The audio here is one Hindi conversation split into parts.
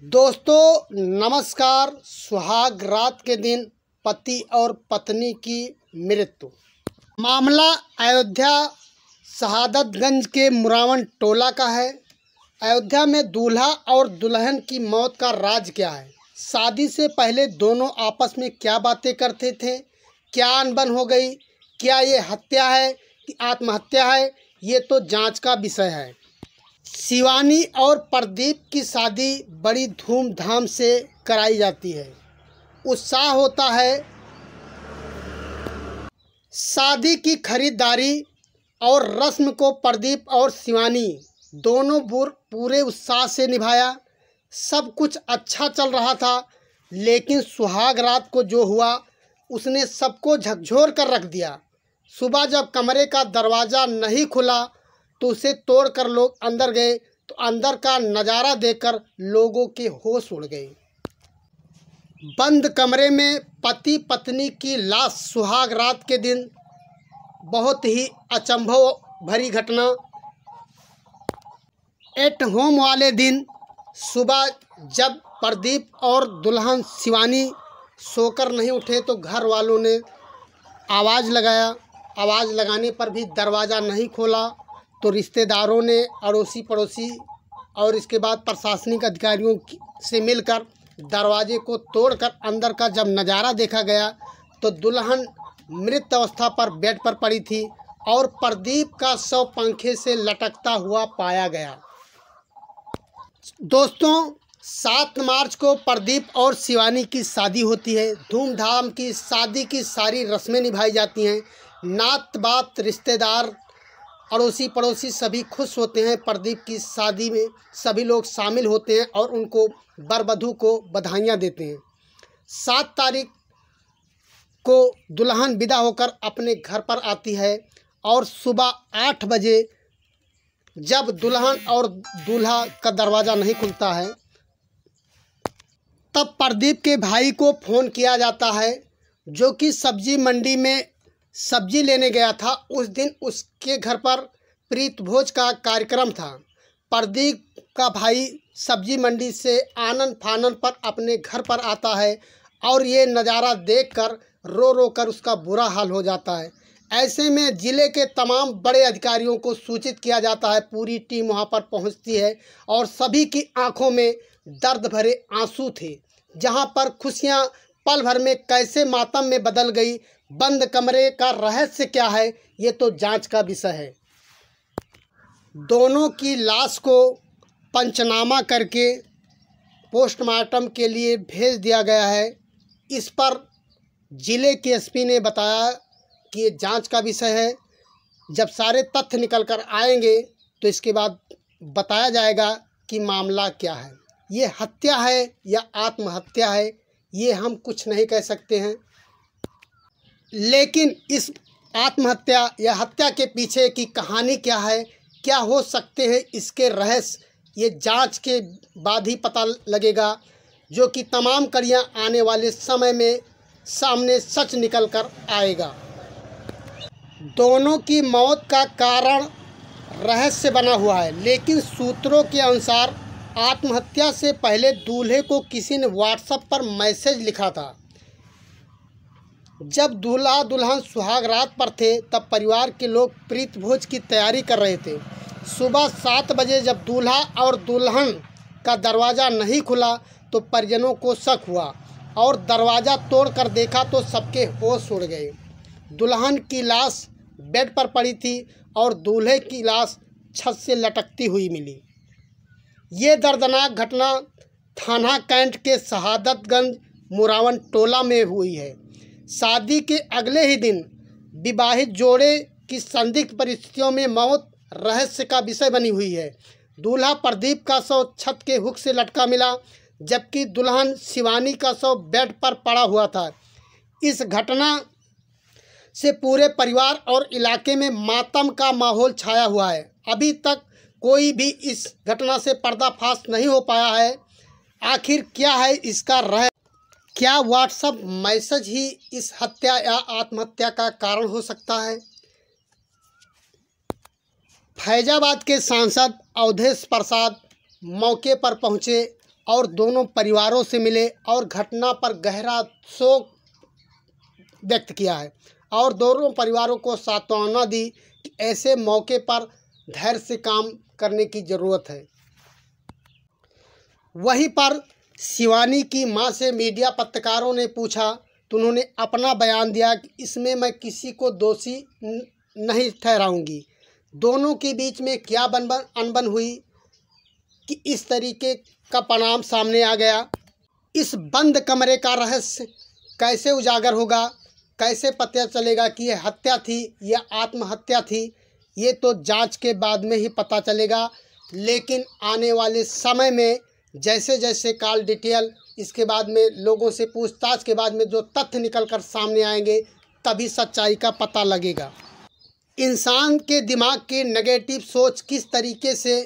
दोस्तों नमस्कार। सुहाग रात के दिन पति और पत्नी की मृत्यु। मामला अयोध्या शहादतगंज के मुरावन टोला का है। अयोध्या में दूल्हा और दुल्हन की मौत का राज क्या है? शादी से पहले दोनों आपस में क्या बातें करते थे? क्या अनबन हो गई? क्या ये हत्या है कि आत्महत्या है? ये तो जांच का विषय है। शिवानी और प्रदीप की शादी बड़ी धूमधाम से कराई जाती है। उत्साह होता है। शादी की खरीदारी और रस्म को प्रदीप और शिवानी दोनों पूरे उत्साह से निभाया। सब कुछ अच्छा चल रहा था, लेकिन सुहाग रात को जो हुआ उसने सबको झकझोर कर रख दिया। सुबह जब कमरे का दरवाज़ा नहीं खुला तो उसे तोड़कर लोग अंदर गए तो अंदर का नज़ारा देखकर लोगों के होश उड़ गए। बंद कमरे में पति पत्नी की लाश। सुहाग रात के दिन बहुत ही अचंभव भरी घटना। एट होम वाले दिन सुबह जब प्रदीप और दुल्हन शिवानी सोकर नहीं उठे तो घर वालों ने आवाज़ लगाया। आवाज़ लगाने पर भी दरवाज़ा नहीं खोला तो रिश्तेदारों ने, अड़ोसी पड़ोसी और इसके बाद प्रशासनिक अधिकारियों से मिलकर दरवाजे को तोड़कर अंदर का जब नज़ारा देखा गया तो दुल्हन मृत अवस्था पर बेड पर पड़ी थी और प्रदीप का शव पंखे से लटकता हुआ पाया गया। दोस्तों 7 मार्च को प्रदीप और शिवानी की शादी होती है। धूमधाम की शादी की सारी रस्में निभाई जाती हैं। नात बात रिश्तेदार अड़ोसी पड़ोसी सभी खुश होते हैं। प्रदीप की शादी में सभी लोग शामिल होते हैं और उनको वर वधू को बधाइयाँ देते हैं। 7 तारीख को दुल्हन विदा होकर अपने घर पर आती है और सुबह 8 बजे जब दुल्हन और दूल्हा का दरवाज़ा नहीं खुलता है तब प्रदीप के भाई को फ़ोन किया जाता है, जो कि सब्जी मंडी में सब्जी लेने गया था। उस दिन उसके घर पर प्रीत भोज का कार्यक्रम था। प्रदीप का भाई सब्जी मंडी से आनन फानन पर अपने घर पर आता है और ये नज़ारा देखकर रो रो कर उसका बुरा हाल हो जाता है। ऐसे में ज़िले के तमाम बड़े अधिकारियों को सूचित किया जाता है। पूरी टीम वहाँ पर पहुँचती है और सभी की आंखों में दर्द भरे आंसू थे। जहाँ पर खुशियाँ पल भर में कैसे मातम में बदल गई। बंद कमरे का रहस्य क्या है, ये तो जांच का विषय है। दोनों की लाश को पंचनामा करके पोस्टमार्टम के लिए भेज दिया गया है। इस पर जिले के एसपी ने बताया कि ये जांच का विषय है। जब सारे तथ्य निकल कर आएंगे तो इसके बाद बताया जाएगा कि मामला क्या है। ये हत्या है या आत्महत्या है, ये हम कुछ नहीं कह सकते हैं। लेकिन इस आत्महत्या या हत्या के पीछे की कहानी क्या है, क्या हो सकते हैं इसके रहस्य, ये जांच के बाद ही पता लगेगा, जो कि तमाम कड़ियाँ आने वाले समय में सामने सच निकल कर आएगा। दोनों की मौत का कारण रहस्य बना हुआ है, लेकिन सूत्रों के अनुसार आत्महत्या से पहले दूल्हे को किसी ने व्हाट्सएप पर मैसेज लिखा था। जब दूल्हा दुल्हन सुहाग रात पर थे तब परिवार के लोग प्रीत भोज की तैयारी कर रहे थे। सुबह 7 बजे जब दूल्हा और दुल्हन का दरवाज़ा नहीं खुला तो परिजनों को शक हुआ और दरवाज़ा तोड़कर देखा तो सबके होश उड़ गए। दुल्हन की लाश बेड पर पड़ी थी और दूल्हे की लाश छत से लटकती हुई मिली। ये दर्दनाक घटना थाना कैंट के शहादतगंज मुरावन टोला में हुई है। शादी के अगले ही दिन विवाहित जोड़े की संदिग्ध परिस्थितियों में मौत रहस्य का विषय बनी हुई है। दूल्हा प्रदीप का शव छत के हुक से लटका मिला, जबकि दुल्हन शिवानी का शव बेड पर पड़ा हुआ था। इस घटना से पूरे परिवार और इलाके में मातम का माहौल छाया हुआ है। अभी तक कोई भी इस घटना से पर्दाफाश नहीं हो पाया है। आखिर क्या है इसका रहस्य? क्या व्हाट्सएप मैसेज ही इस हत्या या आत्महत्या का कारण हो सकता है? फैजाबाद के सांसद अवधेश प्रसाद मौके पर पहुंचे और दोनों परिवारों से मिले और घटना पर गहरा शोक व्यक्त किया है और दोनों परिवारों को सांत्वना दी कि ऐसे मौके पर धैर्य से काम करने की ज़रूरत है। वहीं पर शिवानी की मां से मीडिया पत्रकारों ने पूछा तो उन्होंने अपना बयान दिया कि इसमें मैं किसी को दोषी नहीं ठहराऊंगी। दोनों के बीच में क्या अनबन हुई कि इस तरीके का परिणाम सामने आ गया। इस बंद कमरे का रहस्य कैसे उजागर होगा, कैसे पता चलेगा कि यह हत्या थी या आत्महत्या थी, ये तो जांच के बाद में ही पता चलेगा। लेकिन आने वाले समय में जैसे जैसे कॉल डिटेल, इसके बाद में लोगों से पूछताछ के बाद में जो तथ्य निकल कर सामने आएंगे तभी सच्चाई का पता लगेगा। इंसान के दिमाग की नेगेटिव सोच किस तरीके से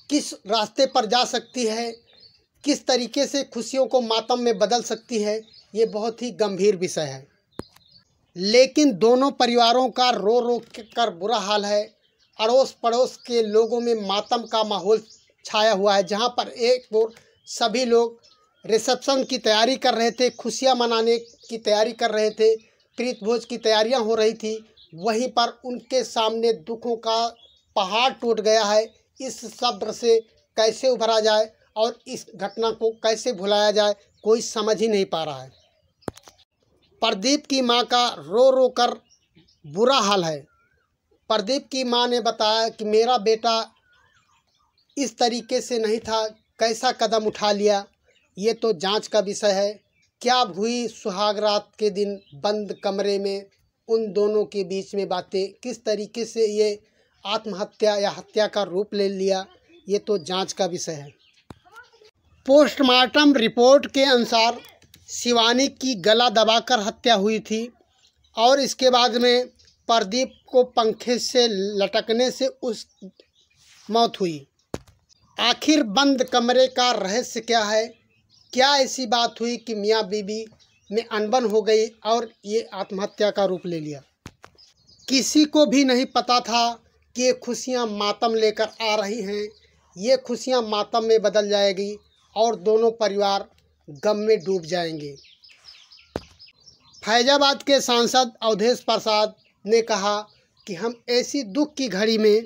किस रास्ते पर जा सकती है, किस तरीके से खुशियों को मातम में बदल सकती है, ये बहुत ही गंभीर विषय है। लेकिन दोनों परिवारों का रो रो कर बुरा हाल है। अड़ोस पड़ोस के लोगों में मातम का माहौल छाया हुआ है, जहां पर एक ओर सभी लोग रिसेप्शन की तैयारी कर रहे थे, खुशियां मनाने की तैयारी कर रहे थे, प्रीत भोज की तैयारियां हो रही थी, वहीं पर उनके सामने दुखों का पहाड़ टूट गया है। इस शब्द से कैसे उभरा जाए और इस घटना को कैसे भुलाया जाए, कोई समझ ही नहीं पा रहा है। प्रदीप की मां का रो रो कर बुरा हाल है। प्रदीप की मां ने बताया कि मेरा बेटा इस तरीके से नहीं था, कैसा कदम उठा लिया, ये तो जांच का विषय है। क्या हुई सुहाग रात के दिन बंद कमरे में उन दोनों के बीच में बातें, किस तरीके से ये आत्महत्या या हत्या का रूप ले लिया, ये तो जांच का विषय है। पोस्टमार्टम रिपोर्ट के अनुसार शिवानी की गला दबाकर हत्या हुई थी और इसके बाद में प्रदीप को पंखे से लटकने से उस मौत हुई। आखिर बंद कमरे का रहस्य क्या है? क्या ऐसी बात हुई कि मियाँ बीवी में अनबन हो गई और ये आत्महत्या का रूप ले लिया? किसी को भी नहीं पता था कि ये खुशियाँ मातम लेकर आ रही हैं। ये खुशियाँ मातम में बदल जाएगी और दोनों परिवार गम में डूब जाएंगे। फैजाबाद के सांसद अवधेश प्रसाद ने कहा कि हम ऐसी दुख की घड़ी में